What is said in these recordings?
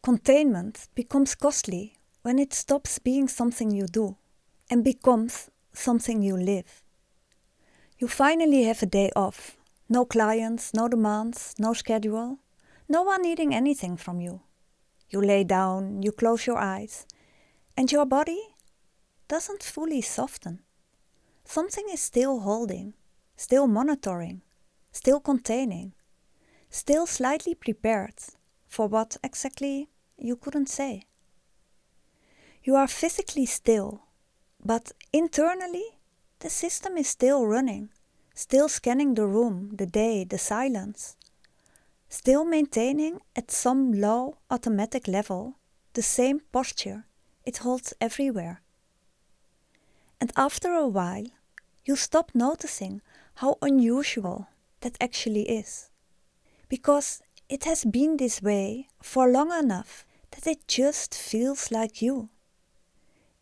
Containment becomes costly when it stops being something you do and becomes something you live. You finally have a day off. No clients, no demands, no schedule, no one needing anything from you. You lay down, you close your eyes, and your body doesn't fully soften. Something is still holding, still monitoring, still containing, still slightly prepared for what exactly you couldn't say. You are physically still, but internally the system is still running, still scanning the room, the day, the silence, still maintaining at some low automatic level the same posture it holds everywhere. And after a while, you stop noticing how unusual that actually is, because it has been this way for long enough that it just feels like you.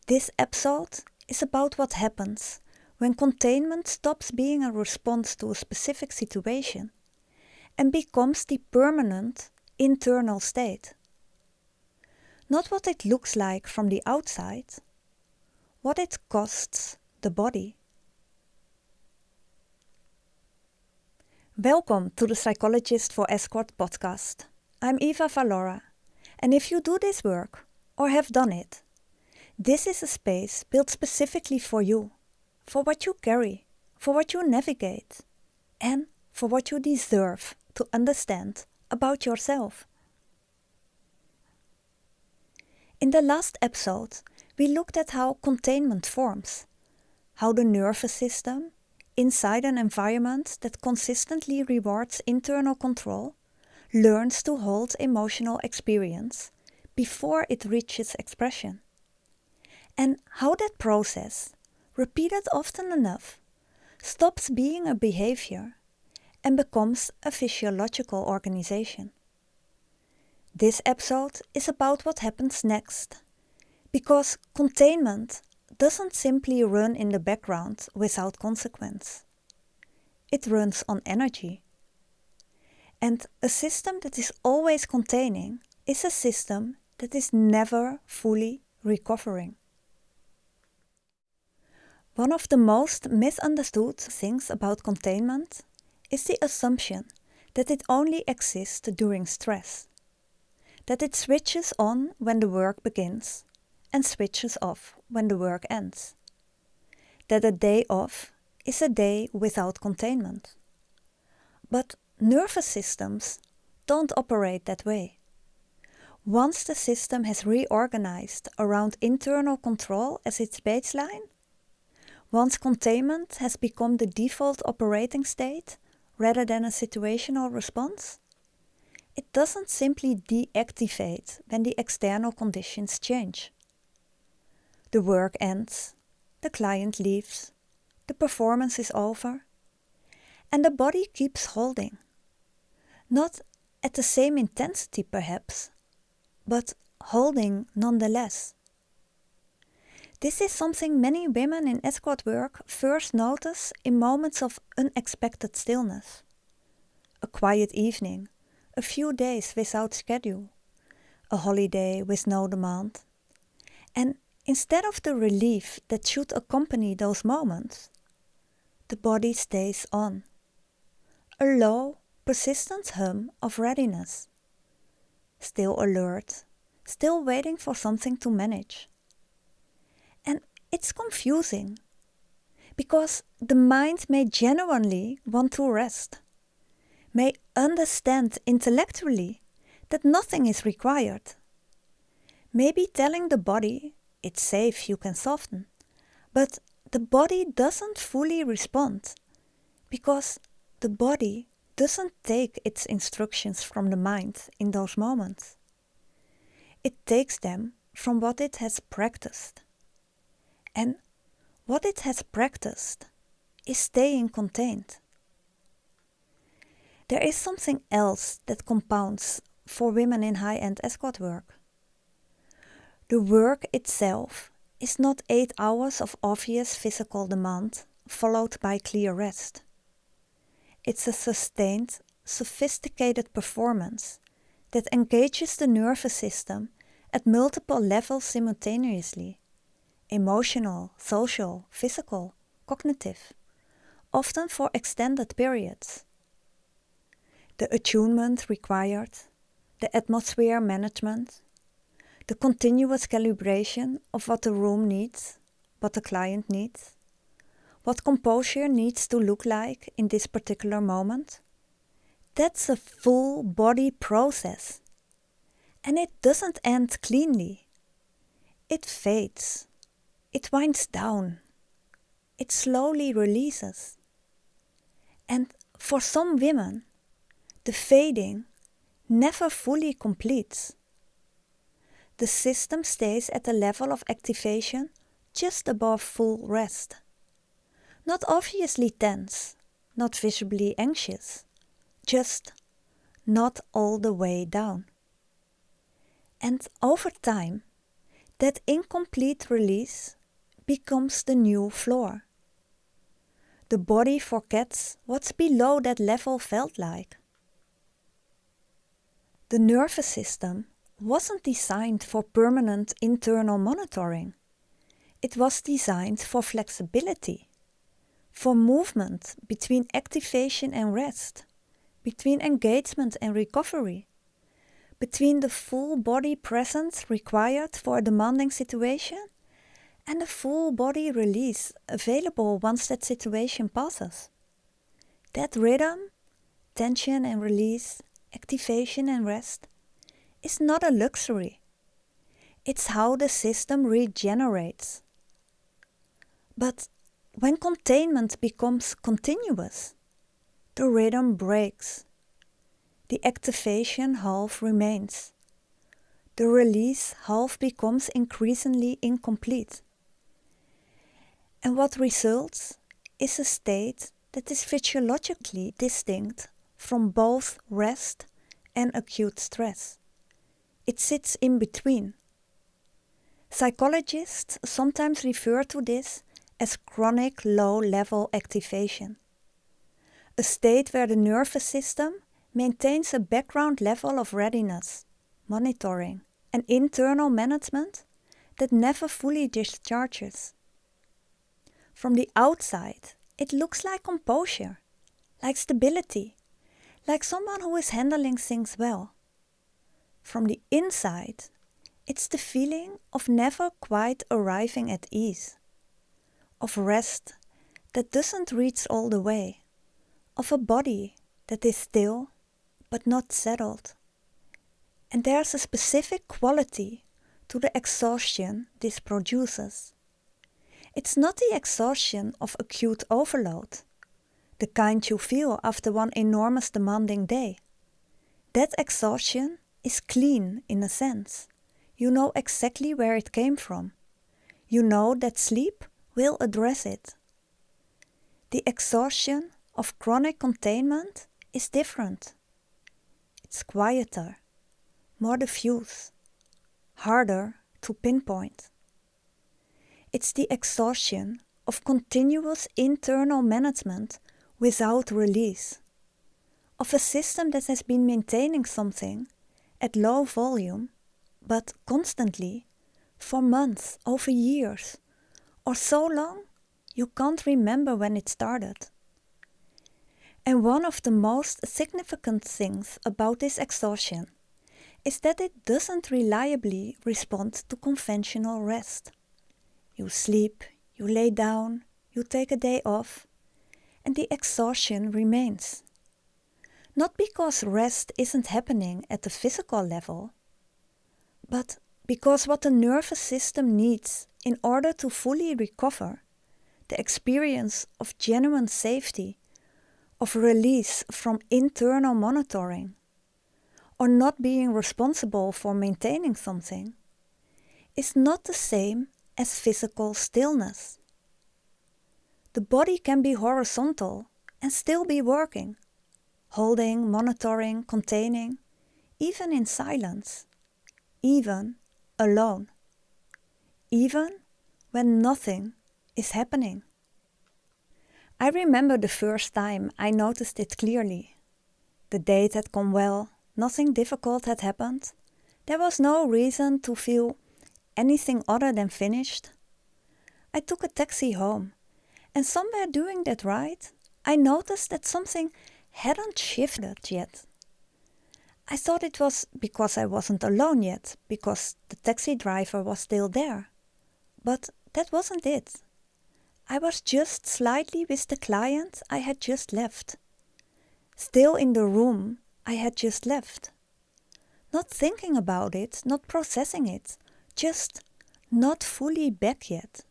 This episode is about what happens when containment stops being a response to a specific situation and becomes the permanent internal state. Not what it looks like from the outside, what it costs the body. Welcome to the Psychologist for Escort podcast. I'm Eva Valora, and if you do this work, or have done it, this is a space built specifically for you, for what you carry, for what you navigate, and for what you deserve to understand about yourself. In the last episode, we looked at how containment forms, how the nervous system, inside an environment that consistently rewards internal control, learns to hold emotional experience before it reaches expression. And how that process, repeated often enough, stops being a behavior and becomes a physiological organization. This episode is about what happens next, because containment doesn't simply run in the background without consequence. It runs on energy. And a system that is always containing is a system that is never fully recovering. One of the most misunderstood things about containment is the assumption that it only exists during stress, that it switches on when the work begins and switches off when the work ends, that a day off is a day without containment. But nervous systems don't operate that way. Once the system has reorganized around internal control as its baseline, once containment has become the default operating state rather than a situational response, it doesn't simply deactivate when the external conditions change. The work ends, the client leaves, the performance is over, and the body keeps holding. Not at the same intensity perhaps, but holding nonetheless. This is something many women in escort work first notice in moments of unexpected stillness. A quiet evening, a few days without schedule, a holiday with no demand. And instead of the relief that should accompany those moments, the body stays on. A low, persistent hum of readiness. Still alert, still waiting for something to manage. And it's confusing, because the mind may genuinely want to rest, may understand intellectually that nothing is required, maybe telling the body it's safe, you can soften, but the body doesn't fully respond, because the body doesn't take its instructions from the mind in those moments. It takes them from what it has practiced. And what it has practiced is staying contained. There is something else that compounds for women in high-end escort work. The work itself is not 8 hours of obvious physical demand followed by clear rest. It's a sustained, sophisticated performance that engages the nervous system at multiple levels simultaneously: emotional, social, physical, cognitive, often for extended periods. The attunement required, the atmosphere management, the continuous calibration of what the room needs, what the client needs, what composure needs to look like in this particular moment. That's a full body process. And it doesn't end cleanly. It fades. It winds down. It slowly releases. And for some women, the fading never fully completes. The system stays at a level of activation just above full rest. Not obviously tense, not visibly anxious, just not all the way down. And over time, that incomplete release becomes the new floor. The body forgets what's below that level felt like. The nervous system wasn't designed for permanent internal monitoring. It was designed for flexibility, for movement between activation and rest, between engagement and recovery, between the full body presence required for a demanding situation and the full body release available once that situation passes. That rhythm, tension and release, activation and rest, is not a luxury. It's how the system regenerates. But when containment becomes continuous, the rhythm breaks. The activation half remains. The release half becomes increasingly incomplete. And what results is a state that is physiologically distinct from both rest and acute stress. It sits in between. Psychologists sometimes refer to this as chronic low-level activation, a state where the nervous system maintains a background level of readiness, monitoring, and internal management that never fully discharges. From the outside, it looks like composure, like stability, like someone who is handling things well. From the inside, it's the feeling of never quite arriving at ease, of rest that doesn't reach all the way, of a body that is still but not settled. And there's a specific quality to the exhaustion this produces. It's not the exhaustion of acute overload, the kind you feel after one enormous demanding day. That exhaustion is clean in a sense. You know exactly where it came from. You know that sleep will address it. The exhaustion of chronic containment is different. It's quieter, more diffuse, harder to pinpoint. It's the exhaustion of continuous internal management without release, of a system that has been maintaining something at low volume, but constantly, for months, over years, or so long you can't remember when it started. And one of the most significant things about this exhaustion is that it doesn't reliably respond to conventional rest. You sleep, you lay down, you take a day off, and the exhaustion remains. Not because rest isn't happening at the physical level, but because what the nervous system needs in order to fully recover, the experience of genuine safety, of release from internal monitoring, or not being responsible for maintaining something, is not the same as physical stillness. The body can be horizontal and still be working, holding, monitoring, containing, even in silence, even alone, even when nothing is happening. I remember the first time I noticed it clearly. The date had gone well, Nothing difficult had happened. There was no reason to feel anything other than finished. I took a taxi home, and somewhere during that ride, I noticed that something hadn't shifted yet. I thought it was because I wasn't alone yet, because the taxi driver was still there. But that wasn't it. I was just slightly with the client I had just left. Still in the room I had just left. Not thinking about it, not processing it, just not fully back yet.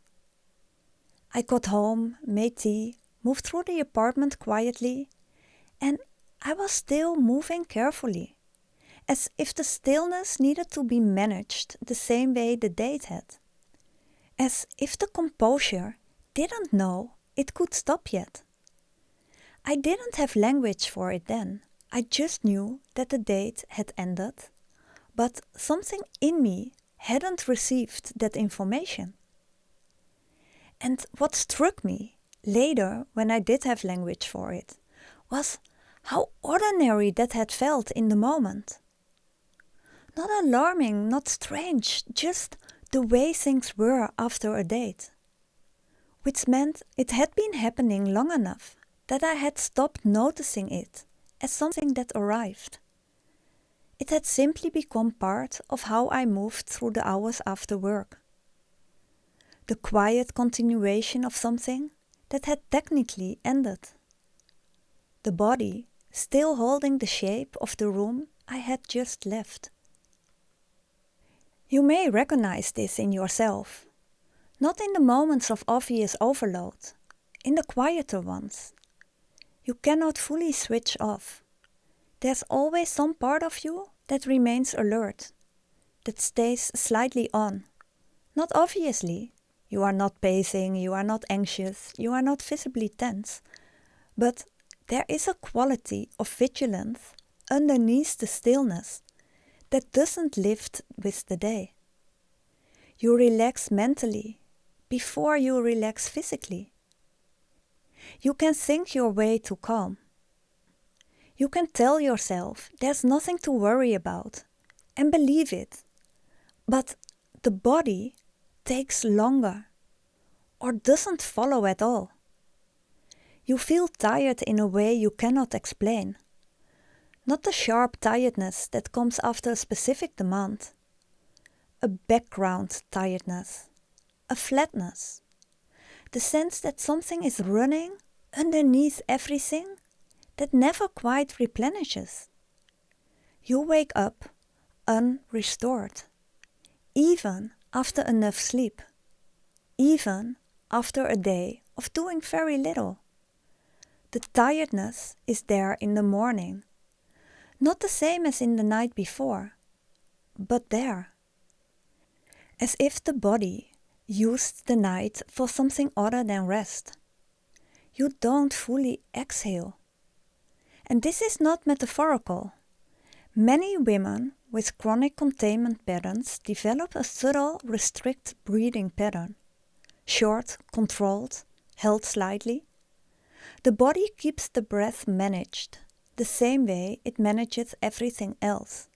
I got home, made tea, moved through the apartment quietly, and I was still moving carefully, as if the stillness needed to be managed the same way the date had. As if the composure didn't know it could stop yet. I didn't have language for it then. I just knew that the date had ended, but something in me hadn't received that information. And what struck me later, when I did have language for it, was how ordinary that had felt in the moment. Not alarming, not strange, just the way things were after a date. Which meant it had been happening long enough that I had stopped noticing it as something that arrived. It had simply become part of how I moved through the hours after work. The quiet continuation of something that had technically ended. The body still holding the shape of the room I had just left. You may recognize this in yourself, not in the moments of obvious overload, in the quieter ones. You cannot fully switch off. There's always some part of you that remains alert, that stays slightly on. Not obviously, you are not pacing, you are not anxious, you are not visibly tense, but there is a quality of vigilance underneath the stillness that doesn't lift with the day. You relax mentally before you relax physically. You can think your way to calm. You can tell yourself there's nothing to worry about and believe it. But the body takes longer or doesn't follow at all. You feel tired in a way you cannot explain. Not the sharp tiredness that comes after a specific demand. A background tiredness. A flatness. The sense that something is running underneath everything that never quite replenishes. You wake up unrestored, even after enough sleep, even after a day of doing very little. The tiredness is there in the morning, not the same as in the night before, but there. As if the body used the night for something other than rest. You don't fully exhale. And this is not metaphorical. Many women with chronic containment patterns develop a subtle, restricted breathing pattern. Short, controlled, held slightly. The body keeps the breath managed, the same way it manages everything else.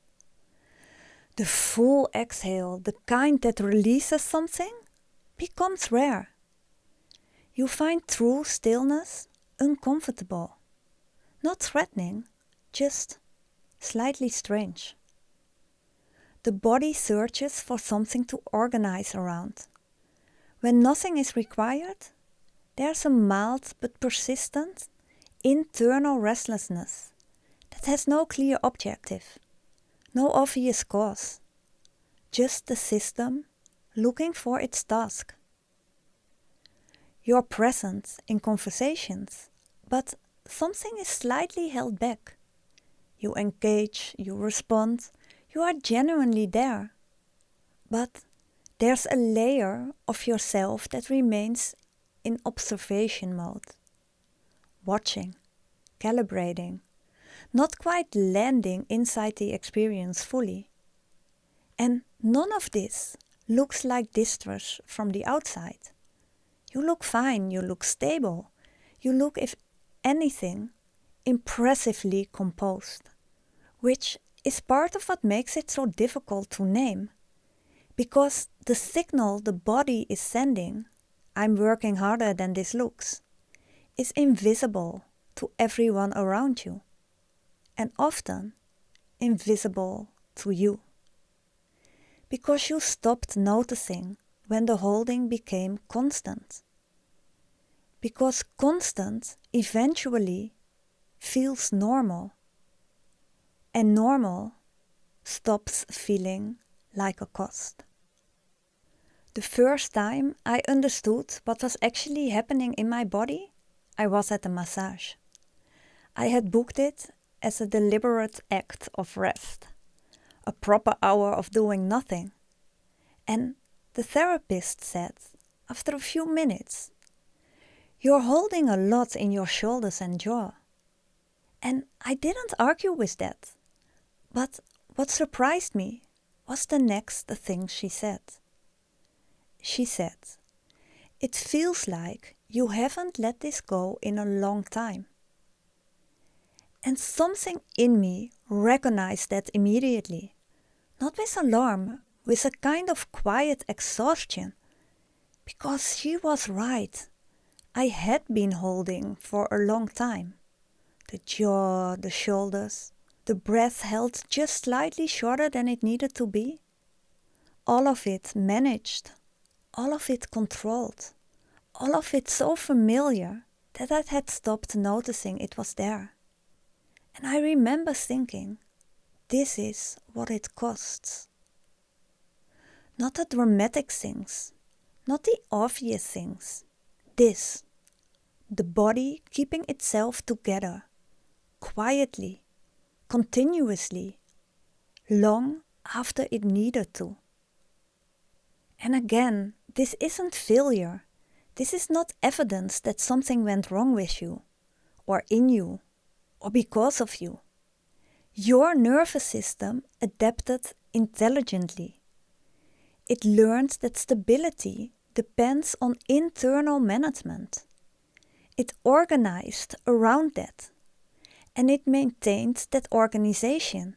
The full exhale, the kind that releases something, becomes rare. You find true stillness uncomfortable. Not threatening, just slightly strange. The body searches for something to organize around. When nothing is required, there's a mild but persistent internal restlessness that has no clear objective, no obvious cause, just the system looking for its task. You're present in conversations, but something is slightly held back. You engage, you respond, you are genuinely there. But there's a layer of yourself that remains in observation mode. Watching, calibrating, not quite landing inside the experience fully. And none of this looks like distress from the outside. You look fine, you look stable, you look, if anything, impressively composed, which is part of what makes it so difficult to name. Because the signal the body is sending, I'm working harder than this looks, is invisible to everyone around you, and often invisible to you. Because you stopped noticing when the holding became constant. Because constant eventually feels normal, and normal stops feeling like a cost. The first time I understood what was actually happening in my body, I was at a massage. I had booked it as a deliberate act of rest, a proper hour of doing nothing. And the therapist said, after a few minutes, "You're holding a lot in your shoulders and jaw." And I didn't argue with that. But what surprised me was the next thing she said. She said, "It feels like you haven't let this go in a long time." And something in me recognized that immediately. Not with alarm, with a kind of quiet exhaustion. Because she was right. I had been holding for a long time. The jaw, the shoulders, the breath held just slightly shorter than it needed to be. All of it managed, all of it controlled, all of it so familiar that I had stopped noticing it was there. And I remember thinking, this is what it costs. Not the dramatic things, not the obvious things. This, the body keeping itself together, quietly, continuously, long after it needed to. And again, this isn't failure. This is not evidence that something went wrong with you, or in you, or because of you. Your nervous system adapted intelligently. It learned that stability depends on internal management. It organized around that, and it maintained that organization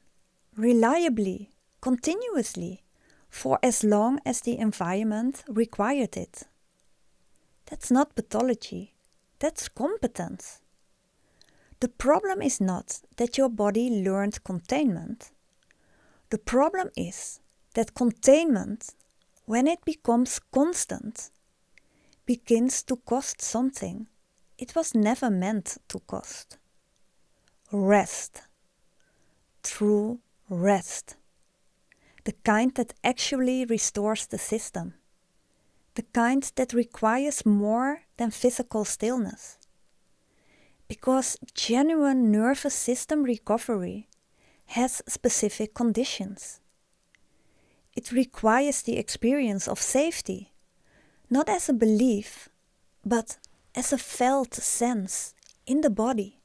reliably, continuously, for as long as the environment required it. That's not pathology, that's competence. The problem is not that your body learned containment. The problem is that containment, when it becomes constant, begins to cost something it was never meant to cost. Rest. True rest. The kind that actually restores the system. The kind that requires more than physical stillness. Because genuine nervous system recovery has specific conditions. It requires the experience of safety, not as a belief, but as a felt sense in the body.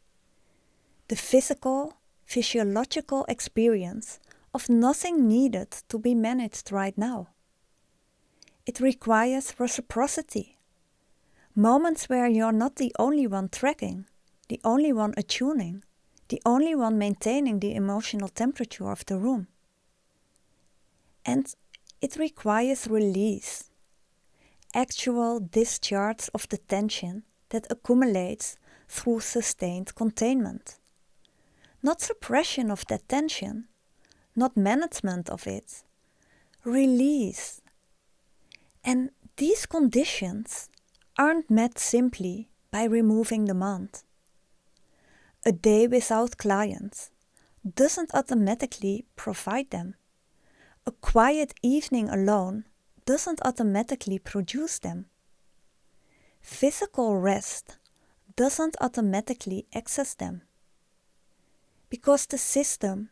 The physical, physiological experience of nothing needed to be managed right now. It requires reciprocity. Moments where you're not the only one tracking, the only one attuning, the only one maintaining the emotional temperature of the room. And it requires release, actual discharge of the tension that accumulates through sustained containment. Not suppression of that tension, not management of it, release. And these conditions aren't met simply by removing demand. A day without clients doesn't automatically provide them. A quiet evening alone doesn't automatically produce them. Physical rest doesn't automatically access them. Because the system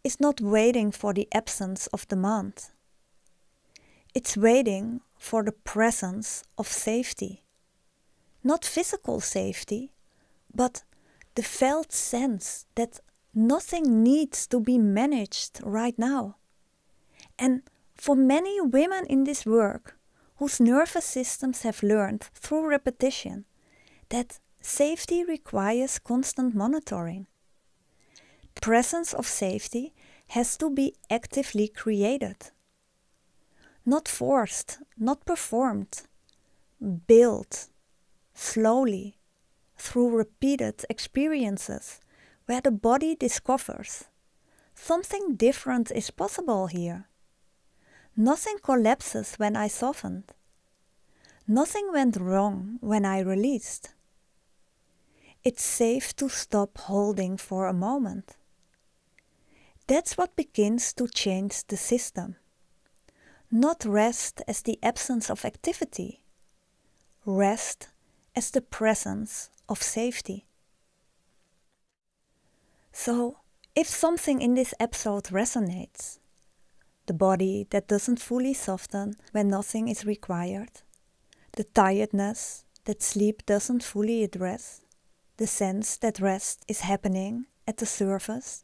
is not waiting for the absence of demand. It's waiting for the presence of safety. Not physical safety, but the felt sense that nothing needs to be managed right now. And for many women in this work, whose nervous systems have learned through repetition that safety requires constant monitoring. The presence of safety has to be actively created. Not forced, not performed, built slowly through repeated experiences where the body discovers something different is possible here. Nothing collapses when I softened. Nothing went wrong when I released. It's safe to stop holding for a moment. That's what begins to change the system. Not rest as the absence of activity. Rest as the presence of safety. So, if something in this episode resonates, the body that doesn't fully soften when nothing is required, the tiredness that sleep doesn't fully address, the sense that rest is happening at the surface,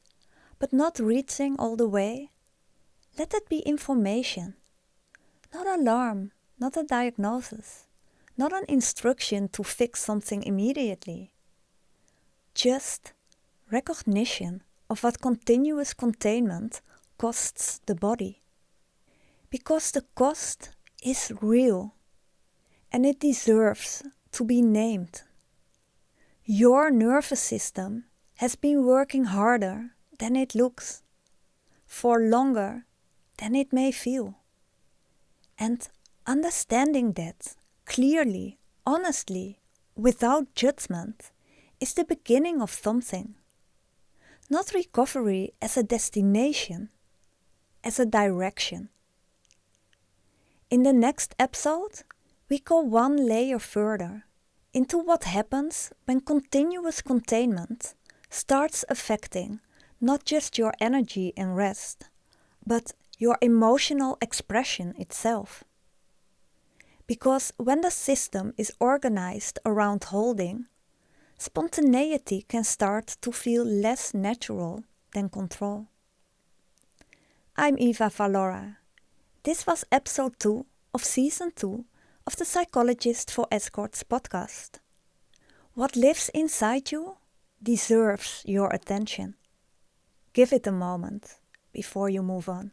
but not reaching all the way, let that be information. Not alarm, not a diagnosis, not an instruction to fix something immediately. Just recognition of what continuous containment costs the body. Because the cost is real and it deserves to be named. Your nervous system has been working harder than it looks, for longer than it may feel. And understanding that clearly, honestly, without judgment, is the beginning of something. Not recovery as a destination, as a direction. In the next episode, we go one layer further into what happens when continuous containment starts affecting not just your energy and rest, but your emotional expression itself. Because when the system is organized around holding, spontaneity can start to feel less natural than control. I'm Eva Valora. This was episode 2 of season 2 of the Psychologist for Escorts podcast. What lives inside you deserves your attention. Give it a moment before you move on.